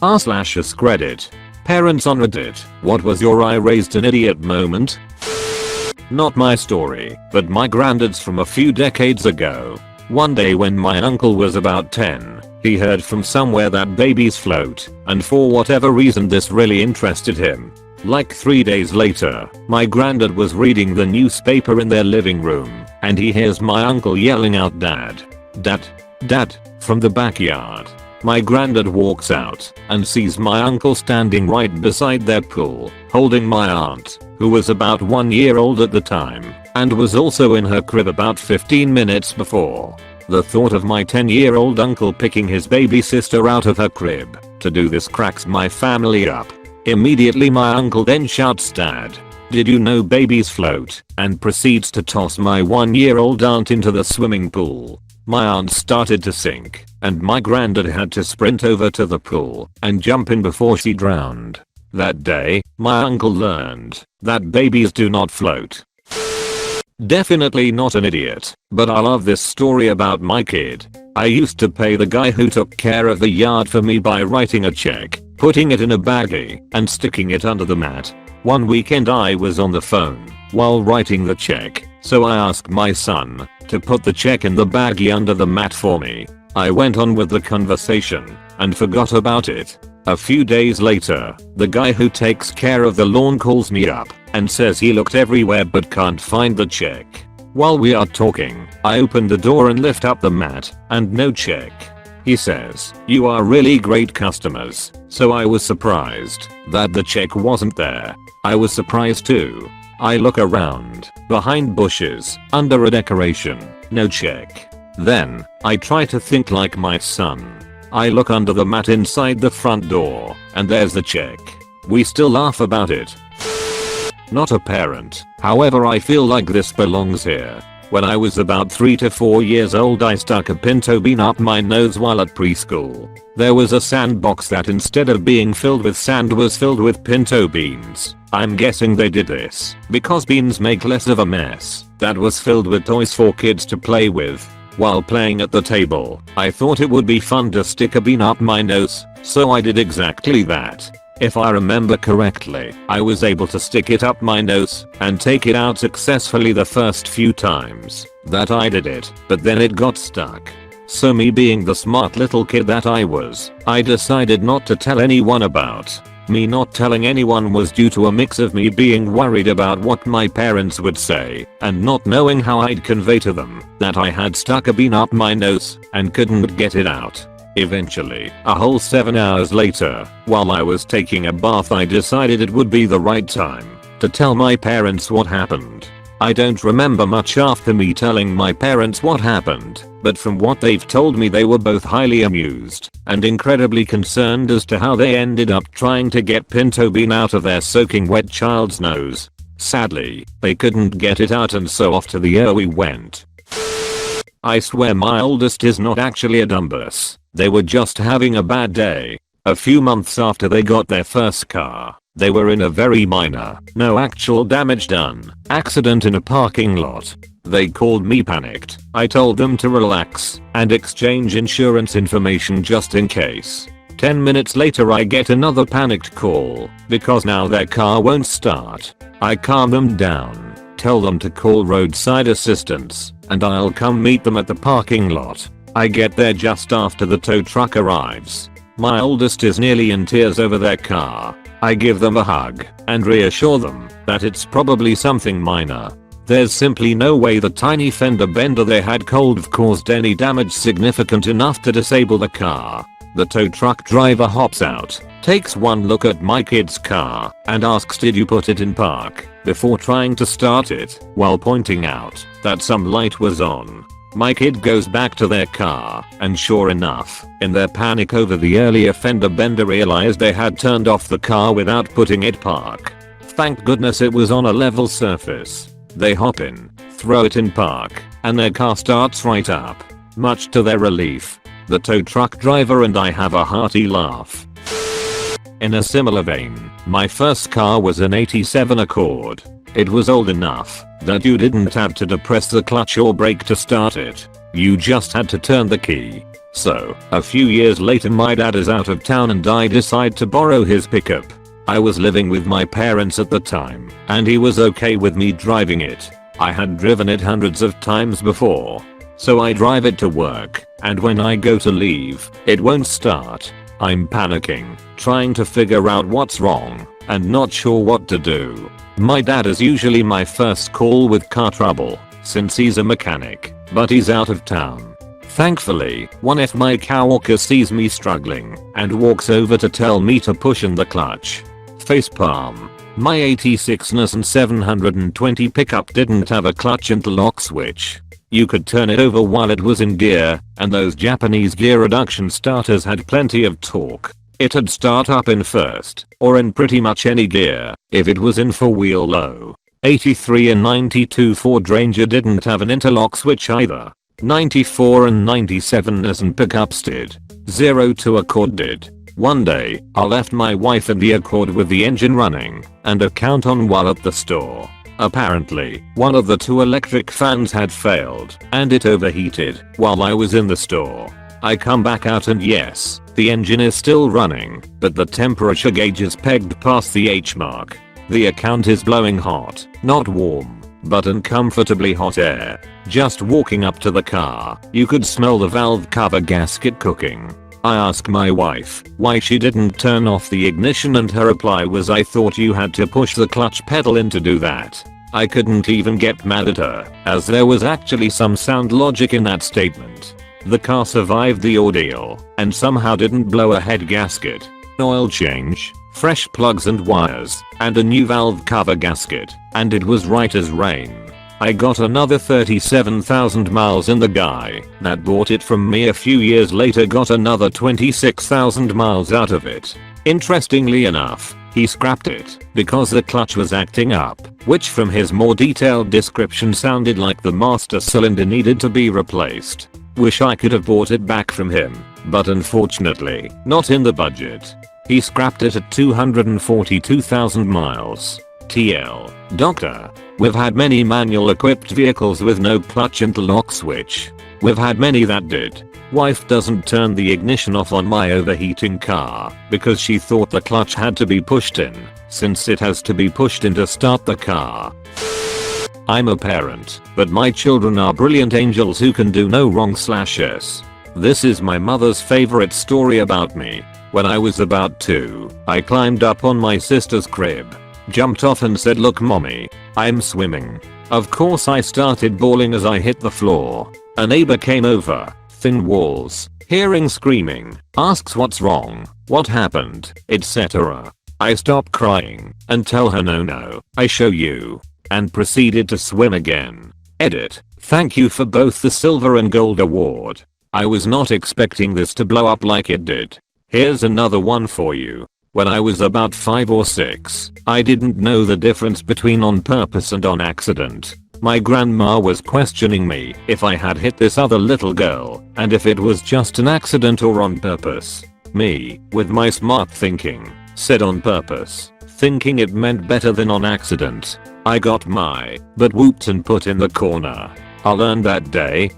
r/AskReddit. Parents on Reddit, what was your I raised an idiot moment? Not my story, but my granddad's from a few decades ago. One day when my uncle was about 10, he heard from somewhere that babies float, and for whatever reason this really interested him. Like 3 days later, my granddad was reading the newspaper in their living room, and he hears my uncle yelling out, "Dad! Dad! Dad!" from the backyard. My granddad walks out and sees my uncle standing right beside their pool, holding my aunt, who was about 1 year old at the time, and was also in her crib about 15 minutes before. The thought of my 10-year-old uncle picking his baby sister out of her crib to do this cracks my family up. Immediately my uncle then shouts, "Dad, did you know babies float?" and proceeds to toss my 1-year-old aunt into the swimming pool. My aunt started to sink, and my granddad had to sprint over to the pool and jump in before she drowned. That day, my uncle learned that babies do not float. Definitely not an idiot, but I love this story about my kid. I used to pay the guy who took care of the yard for me by writing a check, putting it in a baggie, and sticking it under the mat. One weekend I was on the phone while writing the check, so I asked my son to put the check in the baggie under the mat for me. I went on with the conversation and forgot about it. A few days later, the guy who takes care of the lawn calls me up and says he looked everywhere but can't find the check. While we are talking, I open the door and lift up the mat, and no check. He says, "You are really great customers." So I was surprised that the check wasn't there. I was surprised too. I look around, behind bushes, under a decoration, no check. Then, I try to think like my son. I look under the mat inside the front door, and there's the check. We still laugh about it. Not a parent, however I feel like this belongs here. When I was about 3 to 4 years old I stuck a pinto bean up my nose while at preschool. There was a sandbox that instead of being filled with sand was filled with pinto beans. I'm guessing they did this because beans make less of a mess. That was filled with toys for kids to play with. While playing at the table, I thought it would be fun to stick a bean up my nose, so I did exactly that. If I remember correctly, I was able to stick it up my nose and take it out successfully the first few times that I did it, but then it got stuck. So me being the smart little kid that I was, I decided not to tell anyone about. Me not telling anyone was due to a mix of me being worried about what my parents would say and not knowing how I'd convey to them that I had stuck a bean up my nose and couldn't get it out. Eventually, a whole 7 hours later, while I was taking a bath I decided it would be the right time to tell my parents what happened. I don't remember much after me telling my parents what happened, but from what they've told me they were both highly amused and incredibly concerned as to how they ended up trying to get pinto bean out of their soaking wet child's nose. Sadly, they couldn't get it out and so off to the ER we went. I swear my oldest is not actually a dumbass. They were just having a bad day. A few months after they got their first car, they were in a very minor, no actual damage done, accident in a parking lot. They called me panicked. I told them to relax and exchange insurance information just in case. 10 minutes later I get another panicked call because now their car won't start. I calm them down, tell them to call roadside assistance, and I'll come meet them at the parking lot. I get there just after the tow truck arrives. My oldest is nearly in tears over their car. I give them a hug and reassure them that it's probably something minor. There's simply no way the tiny fender bender they had could have caused any damage significant enough to disable the car. The tow truck driver hops out, takes one look at my kid's car, and asks, "Did you put it in park?" before trying to start it, while pointing out that some light was on. My kid goes back to their car, and sure enough, in their panic over the earlier fender bender realized they had turned off the car without putting it park. Thank goodness it was on a level surface. They hop in, throw it in park, and their car starts right up. Much to their relief, the tow truck driver and I have a hearty laugh. In a similar vein, my first car was an '87 Accord. It was old enough that you didn't have to depress the clutch or brake to start it. You just had to turn the key. So, a few years later my dad is out of town and I decide to borrow his pickup. I was living with my parents at the time, and he was okay with me driving it. I had driven it hundreds of times before. So I drive it to work, and when I go to leave, it won't start. I'm panicking, trying to figure out what's wrong, and not sure what to do. My dad is usually my first call with car trouble, since he's a mechanic, but he's out of town. Thankfully, one of my coworkers sees me struggling, and walks over to tell me to push in the clutch. Facepalm. My 86 Nissan 720 pickup didn't have a clutch interlock switch. You could turn it over while it was in gear, and those Japanese gear reduction starters had plenty of torque. It'd start up in first, or in pretty much any gear, if it was in 4-wheel low. 83 and 92 Ford Ranger didn't have an interlock switch either. 94 and 97 Nissan pickups did. 02 Accord did. One day, I left my wife in the Accord with the engine running, and a count on while at the store. Apparently, one of the 2 electric fans had failed, and it overheated while I was in the store. I come back out and yes, the engine is still running, but the temperature gauge is pegged past the H mark. The account is blowing hot, not warm, but uncomfortably hot air. Just walking up to the car, you could smell the valve cover gasket cooking. I asked my wife why she didn't turn off the ignition, and her reply was, "I thought you had to push the clutch pedal in to do that." I couldn't even get mad at her, as there was actually some sound logic in that statement. The car survived the ordeal, and somehow didn't blow a head gasket. Oil change, fresh plugs and wires, and a new valve cover gasket, and it was right as rain. I got another 37,000 miles, and the guy that bought it from me a few years later got another 26,000 miles out of it. Interestingly enough, he scrapped it because the clutch was acting up, which from his more detailed description sounded like the master cylinder needed to be replaced. Wish I could have bought it back from him, but unfortunately, not in the budget. He scrapped it at 242,000 miles. TL. Doctor. We've had many manual equipped vehicles with no clutch interlock switch. We've had many that did. Wife doesn't turn the ignition off on my overheating car because she thought the clutch had to be pushed in, since it has to be pushed in to start the car. I'm a parent, but my children are brilliant angels who can do no wrong/s. This is my mother's favorite story about me. When I was about 2, I climbed up on my sister's crib, jumped off and said, "Look mommy, I'm swimming." Of course I started bawling as I hit the floor. A neighbor came over, thin walls, hearing screaming, asks what's wrong, what happened, etc. I stop crying and tell her no, I show you, and proceeded to swim again. Edit. Thank you for both the silver and gold award. I was not expecting this to blow up like it did. Here's another one for you. When I was about 5 or 6, I didn't know the difference between on purpose and on accident. My grandma was questioning me if I had hit this other little girl, and if it was just an accident or on purpose. Me, with my smart thinking, said on purpose, thinking it meant better than on accident. I got my butt whooped and put in the corner. I learned that day.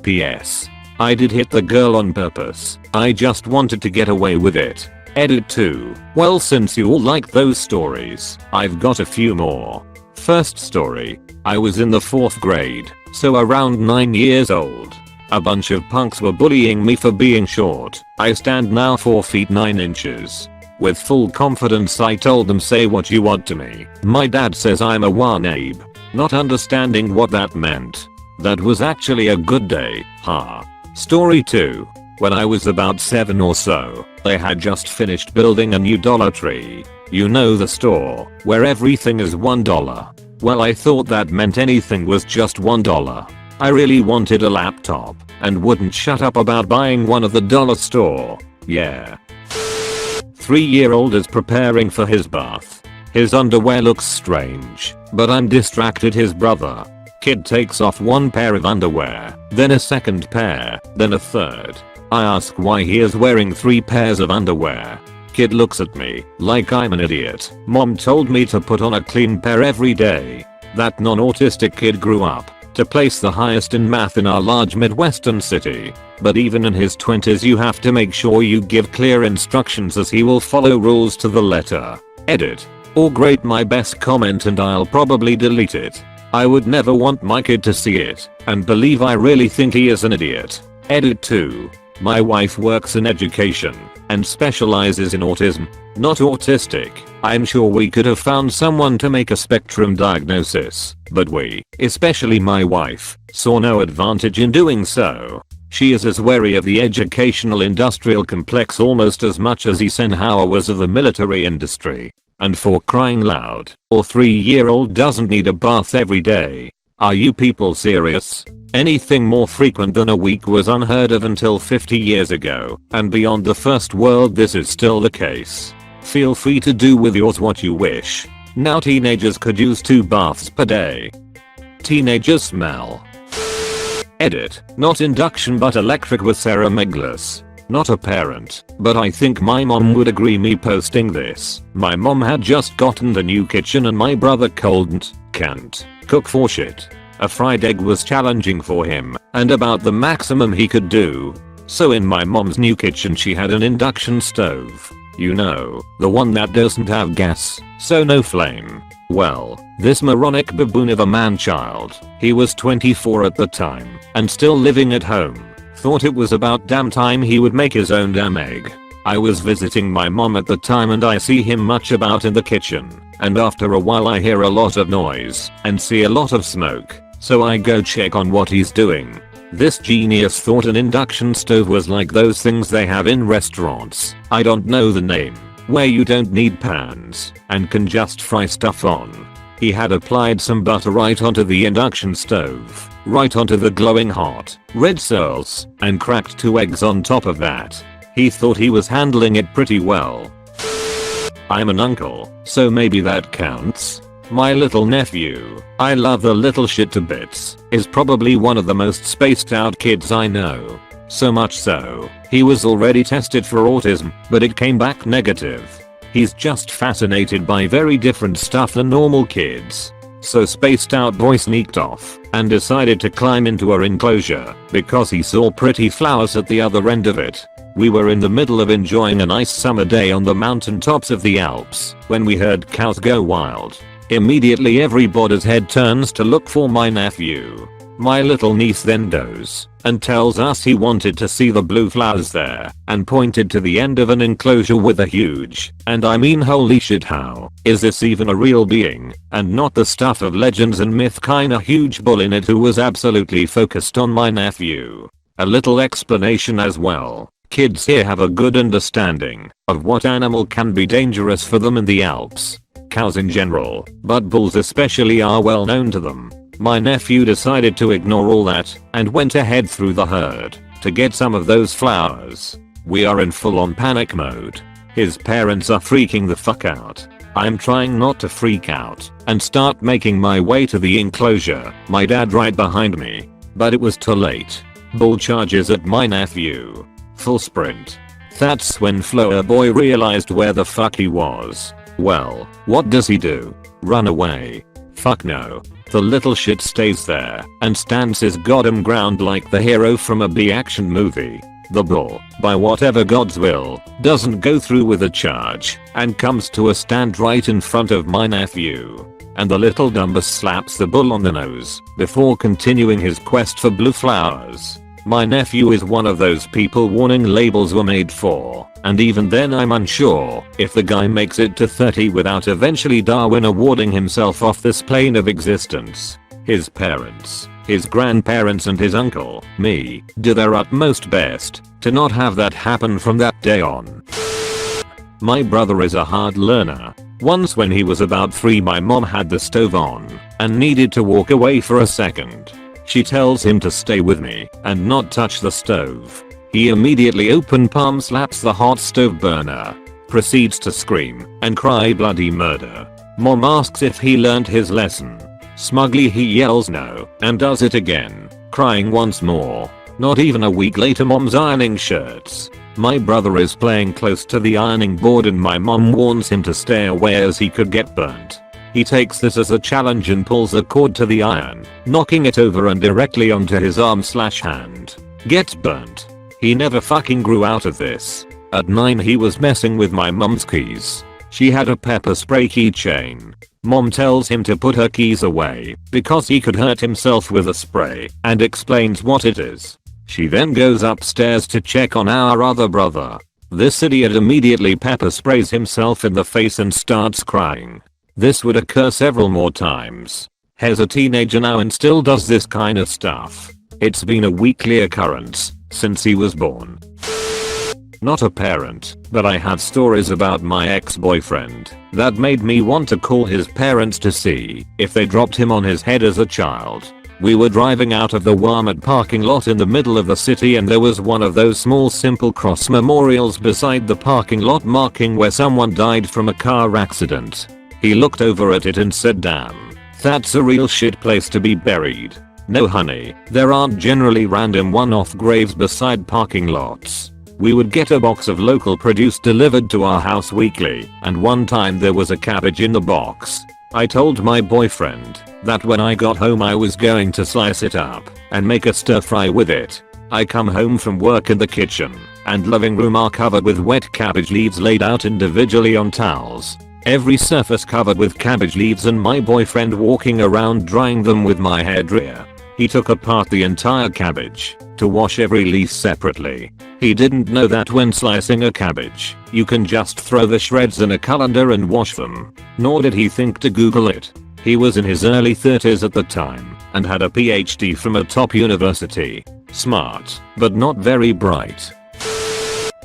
PS. I did hit the girl on purpose. I just wanted to get away with it. Edit 2. Well, since you all like those stories, I've got a few more. First story. I was in the 4th grade, so around 9 years old. A bunch of punks were bullying me for being short. I stand now 4 feet 9 inches. With full confidence I told them, "Say what you want to me." My dad says I'm a wanabe, not understanding what that meant. That was actually a good day, ha. Story 2. When I was about 7 or so, they had just finished building a new Dollar Tree. You know, the store where everything is $1. Well, I thought that meant anything was just $1. I really wanted a laptop and wouldn't shut up about buying one at the dollar store. Yeah. 3-year-old is preparing for his bath. His underwear looks strange, but I'm distracted. His brother. Kid takes off one pair of underwear, then a second pair, then a third. I ask why he is wearing 3 pairs of underwear. Kid looks at me like I'm an idiot. Mom told me to put on a clean pair every day. That non-autistic kid grew up to place the highest in math in our large Midwestern city. But even in his 20s you have to make sure you give clear instructions as he will follow rules to the letter. Edit. Or grade my best comment and I'll probably delete it. I would never want my kid to see it and believe I really think he is an idiot. Edit 2. My wife works in education and specializes in autism, not autistic. I'm sure we could have found someone to make a spectrum diagnosis, but we, especially my wife, saw no advantage in doing so. She is as wary of the educational industrial complex almost as much as Eisenhower was of the military industry. And for crying loud, our 3-year-old doesn't need a bath every day. Are you people serious? Anything more frequent than a week was unheard of until 50 years ago, and beyond the first world this is still the case. Feel free to do with yours what you wish. Now teenagers could use 2 baths per day. Teenagers smell. Edit. Not induction but electric with Sarah Meglis. Not a parent, but I think my mom would agree me posting this. My mom had just gotten the new kitchen and my brother can't cook for shit. A fried egg was challenging for him and about the maximum he could do. So in my mom's new kitchen she had an induction stove. You know, the one that doesn't have gas, so no flame. Well, this moronic baboon of a man-child, he was 24 at the time and still living at home, thought it was about damn time he would make his own damn egg. I was visiting my mom at the time and I see him much about in the kitchen, and after a while I hear a lot of noise and see a lot of smoke, so I go check on what he's doing. This genius thought an induction stove was like those things they have in restaurants, I don't know the name, where you don't need pans and can just fry stuff on. He had applied some butter right onto the induction stove, right onto the glowing hot red soils, and cracked 2 eggs on top of that. He thought he was handling it pretty well. I'm an uncle, so maybe that counts. My little nephew, I love the little shit to bits, is probably one of the most spaced out kids I know. So much so, he was already tested for autism, but it came back negative. He's just fascinated by very different stuff than normal kids. So spaced out boy sneaked off and decided to climb into our enclosure because he saw pretty flowers at the other end of it. We were in the middle of enjoying a nice summer day on the mountain tops of the Alps when we heard cows go wild. Immediately everybody's head turns to look for my nephew. My little niece then goes and tells us he wanted to see the blue flowers there and pointed to the end of an enclosure with a huge, and I mean holy shit, how is this even a real being and not the stuff of legends and myth kinda huge bull in it who was absolutely focused on my nephew. A little explanation as well. Kids here have a good understanding of what animal can be dangerous for them in the Alps. Cows in general, but bulls especially are well known to them. My nephew decided to ignore all that and went ahead through the herd to get some of those flowers. We are in full on panic mode. His parents are freaking the fuck out. I'm trying not to freak out and start making my way to the enclosure, my dad right behind me. But it was too late. Bull charges at my nephew. Full sprint. That's when Flower Boy realized where the fuck he was. Well, what does he do? Run away? Fuck no. The little shit stays there and stands his goddamn ground like the hero from a B-action movie. The bull, by whatever God's will, doesn't go through with a charge and comes to a stand right in front of my nephew. And the little dumbass slaps the bull on the nose before continuing his quest for blue flowers. My nephew is one of those people warning labels were made for, and even then I'm unsure if the guy makes it to 30 without eventually Darwin awarding himself off this plane of existence. His parents, his grandparents and his uncle, me, do their utmost best to not have that happen from that day on. My brother is a hard learner. Once when he was about 3 my mom had the stove on and needed to walk away for a second. She tells him to stay with me and not touch the stove. He immediately open palm slaps the hot stove burner, proceeds to scream and cry bloody murder. Mom asks if he learned his lesson. Smugly he yells no and does it again, crying once more. Not even a week later mom's ironing shirts. My brother is playing close to the ironing board and my mom warns him to stay away as he could get burnt. He takes this as a challenge and pulls a cord to the iron, knocking it over and directly onto his arm/hand. Gets burnt. He never fucking grew out of this. At 9 he was messing with my mum's keys. She had a pepper spray keychain. Mom tells him to put her keys away because he could hurt himself with a spray and explains what it is. She then goes upstairs to check on our other brother. This idiot immediately pepper sprays himself in the face and starts crying. This would occur several more times. He's a teenager now and still does this kind of stuff. It's been a weekly occurrence since he was born. Not a parent, but I had stories about my ex-boyfriend that made me want to call his parents to see if they dropped him on his head as a child. We were driving out of the Walmart parking lot in the middle of the city and there was one of those small simple cross memorials beside the parking lot marking where someone died from a car accident. He looked over at it and said, "Damn, that's a real shit place to be buried." No honey, there aren't generally random one-off graves beside parking lots. We would get a box of local produce delivered to our house weekly, and one time there was a cabbage in the box. I told my boyfriend that when I got home I was going to slice it up and make a stir fry with it. I come home from work and the kitchen and living room are covered with wet cabbage leaves laid out individually on towels. Every surface covered with cabbage leaves and my boyfriend walking around drying them with my hairdryer. He took apart the entire cabbage to wash every leaf separately. He didn't know that when slicing a cabbage, you can just throw the shreds in a colander and wash them. Nor did he think to Google it. He was in his early 30s at the time and had a PhD from a top university. Smart, but not very bright.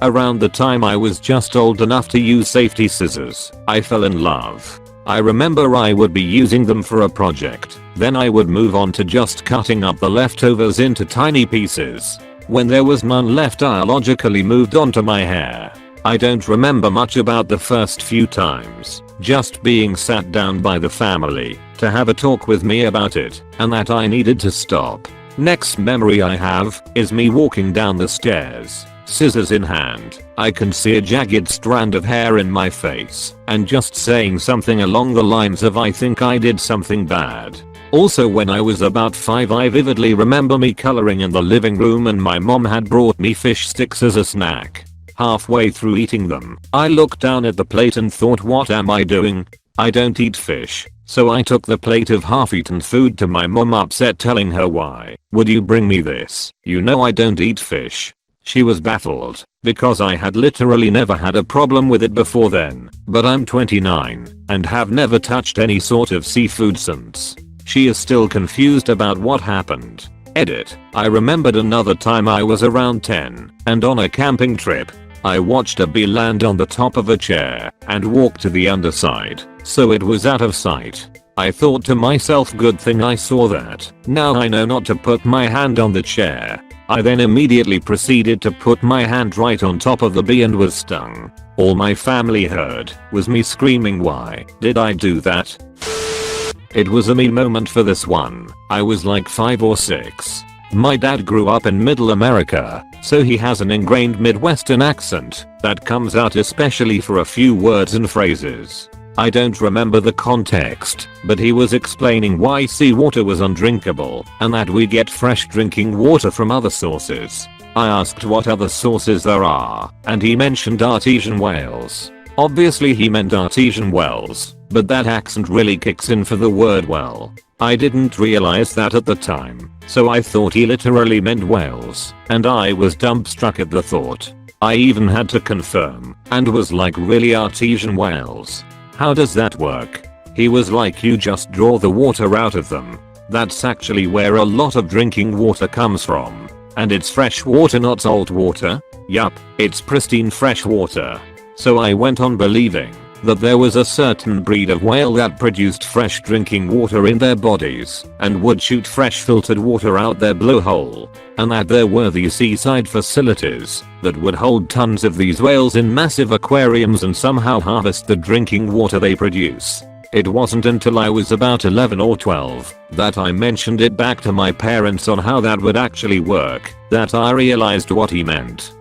Around the time I was just old enough to use safety scissors, I fell in love. I remember I would be using them for a project, then I would move on to just cutting up the leftovers into tiny pieces. When there was none left I logically moved on to my hair. I don't remember much about the first few times, just being sat down by the family to have a talk with me about it and that I needed to stop. Next memory I have is me walking down the stairs, scissors in hand. I can see a jagged strand of hair in my face and just saying something along the lines of "I think I did something bad." Also when I was about 5 I vividly remember me coloring in the living room and my mom had brought me fish sticks as a snack. Halfway through eating them, I looked down at the plate and thought, what am I doing? I don't eat fish. So I took the plate of half-eaten food to my mom, upset, telling her, "Why would you bring me this? You know I don't eat fish." She was baffled because I had literally never had a problem with it before then, but I'm 29 and have never touched any sort of seafood since. She is still confused about what happened. Edit. I remembered another time I was around 10 and on a camping trip. I watched a bee land on the top of a chair and walk to the underside, so it was out of sight. I thought to myself, good thing I saw that. Now I know not to put my hand on the chair. I then immediately proceeded to put my hand right on top of the bee and was stung. All my family heard was me screaming, "Why did I do that?" It was a me moment for this one. I was like 5 or 6. My dad grew up in middle America, so he has an ingrained Midwestern accent that comes out especially for a few words and phrases. I don't remember the context, but he was explaining why seawater was undrinkable and that we get fresh drinking water from other sources. I asked what other sources there are, and he mentioned artesian wells. Obviously he meant artesian wells, but that accent really kicks in for the word well. I didn't realize that at the time, so I thought he literally meant whales, and I was dumbstruck at the thought. I even had to confirm, and was like, really, artesian wells? How does that work? He was like, you just draw the water out of them. That's actually where a lot of drinking water comes from. And it's fresh water, not salt water. Yup, it's pristine fresh water. So I went on believing that there was a certain breed of whale that produced fresh drinking water in their bodies and would shoot fresh filtered water out their blowhole, and that there were these seaside facilities that would hold tons of these whales in massive aquariums and somehow harvest the drinking water they produce. It wasn't until I was about 11 or 12 that I mentioned it back to my parents on how that would actually work that I realized what he meant.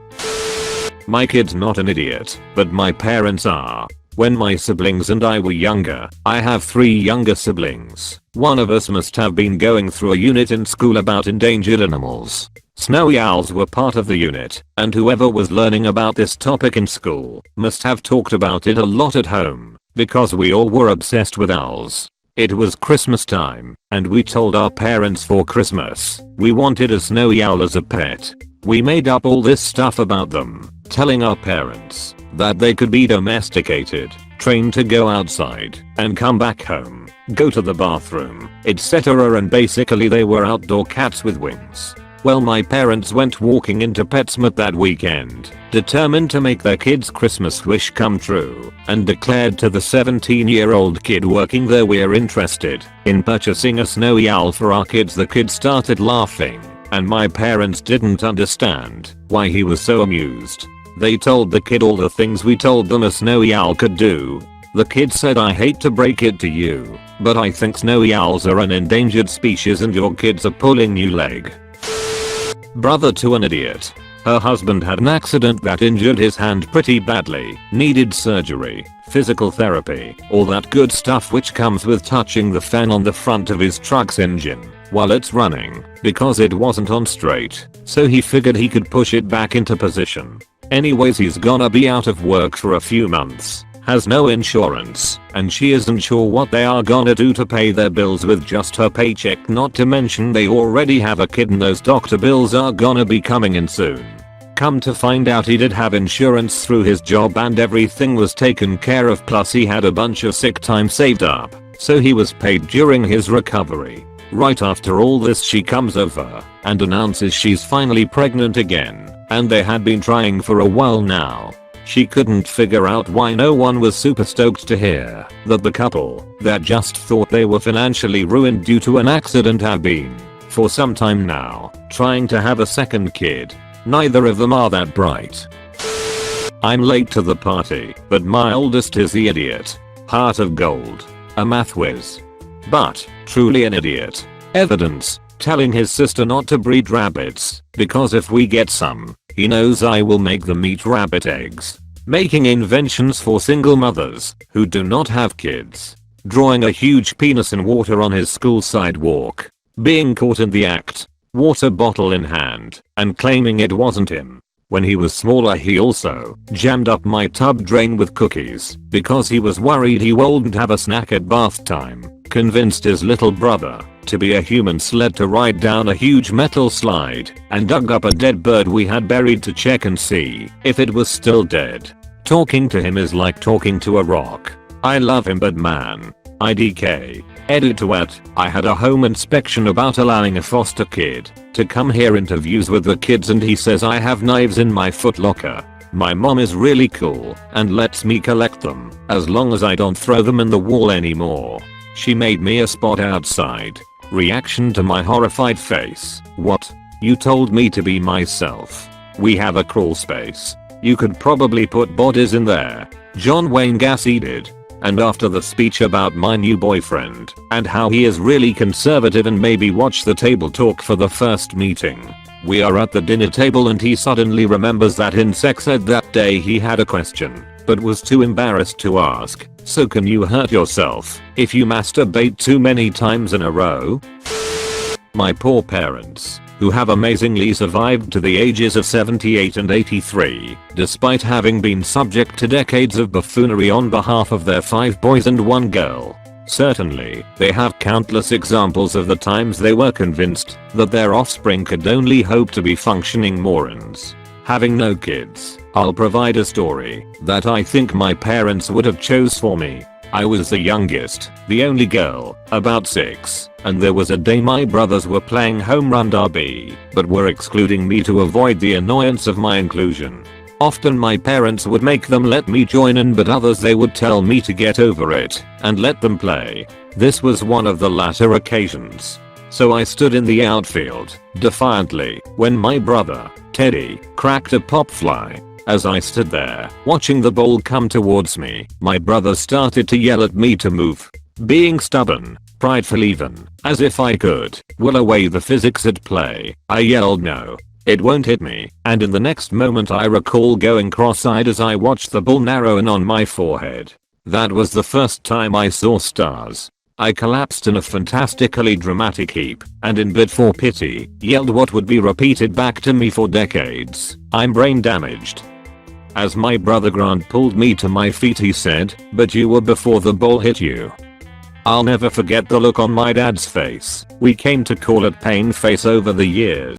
My kid's not an idiot, but my parents are. When my siblings and I were younger, I have 3 younger siblings. One of us must have been going through a unit in school about endangered animals. Snowy owls were part of the unit, and whoever was learning about this topic in school must have talked about it a lot at home, because we all were obsessed with owls. It was Christmas time, and we told our parents for Christmas we wanted a snowy owl as a pet. We made up all this stuff about them, telling our parents that they could be domesticated, trained to go outside and come back home, go to the bathroom, etc., and basically they were outdoor cats with wings. Well, my parents went walking into PetSmart that weekend, determined to make their kid's Christmas wish come true, and declared to the 17-year-old kid working there, "We're interested in purchasing a snowy owl for our kids." The kid started laughing, and my parents didn't understand why he was so amused. They told the kid all the things we told them a snowy owl could do. The kid said, "I hate to break it to you, but I think snowy owls are an endangered species and your kids are pulling your leg." Brother to an idiot. Her husband had an accident that injured his hand pretty badly, needed surgery, physical therapy, all that good stuff which comes with touching the fan on the front of his truck's engine while it's running, because it wasn't on straight, so he figured he could push it back into position. Anyways, he's gonna be out of work for a few months, has no insurance, and she isn't sure what they are gonna do to pay their bills with just her paycheck, not to mention they already have a kid and those doctor bills are gonna be coming in soon. Come to find out, he did have insurance through his job and everything was taken care of, plus he had a bunch of sick time saved up, so he was paid during his recovery. Right after all this, she comes over and announces she's finally pregnant again, and they had been trying for a while now. She couldn't figure out why no one was super stoked to hear that the couple that just thought they were financially ruined due to an accident have been, for some time now, trying to have a second kid. Neither of them are that bright. I'm late to the party, but my oldest is the idiot. Heart of gold. A math whiz. But, truly an idiot. Evidence, telling his sister not to breed rabbits, because if we get some, he knows I will make them eat rabbit eggs. Making inventions for single mothers who do not have kids. Drawing a huge penis in water on his school sidewalk. Being caught in the act, water bottle in hand, and claiming it wasn't him. When he was smaller, he also jammed up my tub drain with cookies because he was worried he wouldn't have a snack at bath time. Convinced his little brother to be a human sled to ride down a huge metal slide, and dug up a dead bird we had buried to check and see if it was still dead. Talking to him is like talking to a rock. I love him, but man, IDK. Edit to at, I had a home inspection about allowing a foster kid to come here, interviews with the kids, and he says I have knives in my footlocker. My mom is really cool and lets me collect them as long as I don't throw them in the wall anymore. She made me a spot outside. Reaction to my horrified face. What? You told me to be myself. We have a crawl space. You could probably put bodies in there. John Wayne Gacy did. And after the speech about my new boyfriend and how he is really conservative and maybe watch the table talk for the first meeting, we are at the dinner table and he suddenly remembers that in sex ed that day he had a question but was too embarrassed to ask. So can you hurt yourself if you masturbate too many times in a row? My poor parents, who have amazingly survived to the ages of 78 and 83, despite having been subject to decades of buffoonery on behalf of their 5 boys and 1 girl. Certainly, they have countless examples of the times they were convinced that their offspring could only hope to be functioning morons. Having no kids, I'll provide a story that I think my parents would have chose for me. I was the youngest, the only girl, about 6, and there was a day my brothers were playing home run derby, but were excluding me to avoid the annoyance of my inclusion. Often my parents would make them let me join in, but others they would tell me to get over it and let them play. This was one of the latter occasions. So I stood in the outfield, defiantly, when my brother, Teddy, cracked a pop fly. As I stood there, watching the ball come towards me, my brother started to yell at me to move. Being stubborn, prideful even, as if I could will away the physics at play, I yelled no. It won't hit me, and in the next moment I recall going cross-eyed as I watched the ball narrow in on my forehead. That was the first time I saw stars. I collapsed in a fantastically dramatic heap, and in bid for pity, yelled what would be repeated back to me for decades, "I'm brain damaged." As my brother Grant pulled me to my feet he said, "But you were before the ball hit you." I'll never forget the look on my dad's face. We came to call it pain face over the years.